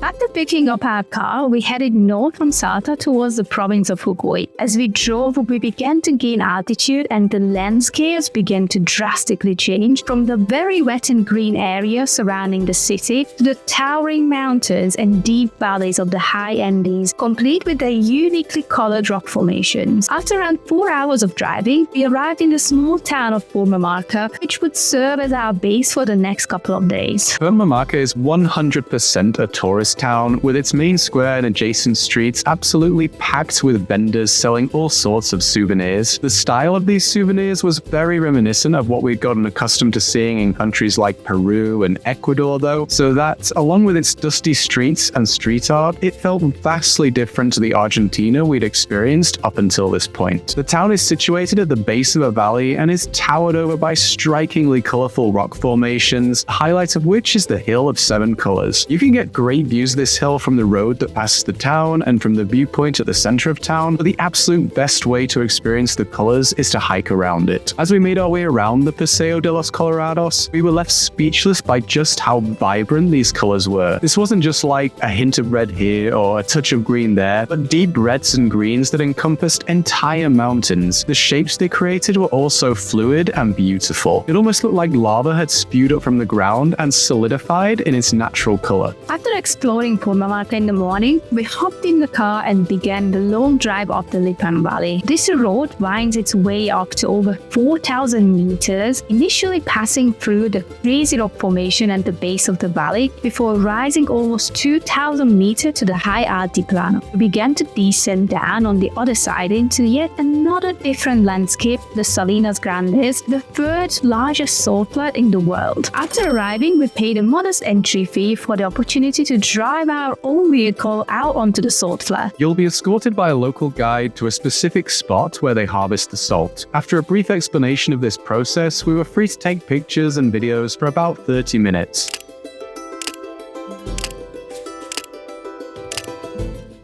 After picking up our car, we headed north from Salta towards the province of Jujuy. As we drove, we began to gain altitude and the landscapes began to drastically change from the very wet and green area surrounding the city to the towering mountains and deep valleys of the high Andes, complete with their uniquely colored rock formations. After around 4 hours of driving, we arrived in the small town of Purmamarca, which would serve as our base for the next couple of days. Purmamarca is 100% a tourist town, with its main square and adjacent streets absolutely packed with vendors selling all sorts of souvenirs. The style of these souvenirs was very reminiscent of what we'd gotten accustomed to seeing in countries like Peru and Ecuador though, so that, along with its dusty streets and street art, it felt vastly different to the Argentina we'd experienced up until this point. The town is situated at the base of a valley and is towered over by strikingly colourful rock formations, the highlight of which is the Hill of Seven Colours. You can get great views of this hill from the road that passes the town and from the viewpoint at the center of town, but the absolute best way to experience the colors is to hike around it. As we made our way around the Paseo de los Colorados, we were left speechless by just how vibrant these colors were. This wasn't just like a hint of red here or a touch of green there, but deep reds and greens that encompassed entire mountains. The shapes they created were also fluid and beautiful. It almost looked like lava had spewed up from the ground and solidified in its natural color. After exploring Purmamarca in the morning, we hopped in the car and began the long drive up the Lipan Valley. This road winds its way up to over 4,000 meters, initially passing through the crazy rock formation at the base of the valley before rising almost 2,000 meters to the high altiplano. We began to descend down on the other side into yet another different landscape, the Salinas Grandes, the third largest salt flat in the world. After arriving, we paid a modest entry fee for the opportunity to drive our own vehicle out onto the salt flat. You'll be escorted by a local guide to a specific spot where they harvest the salt. After a brief explanation of this process, we were free to take pictures and videos for about 30 minutes.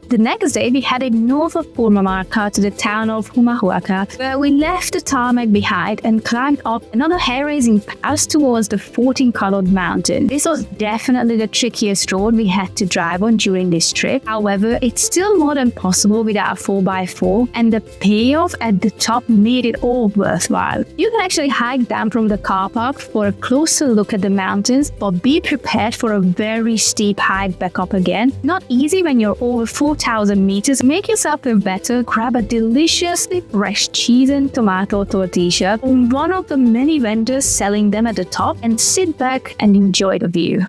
The next day, we headed north of Purmamarca to the town of Humahueca, where we left the tarmac behind and climbed up another hair-raising pass towards the 14-colored mountain. This was definitely the trickiest road we had to drive on during this trip. However, it's still more than possible with our 4x4, and the payoff at the top made it all worthwhile. You can actually hike down from the car park for a closer look at the mountains, but be prepared for a very steep hike back up again. Not easy when you're over 4,000 meters. Make yourself feel better, grab a deliciously fresh cheese and tomato tortilla from one of the many vendors selling them at the top, and sit back and enjoy the view.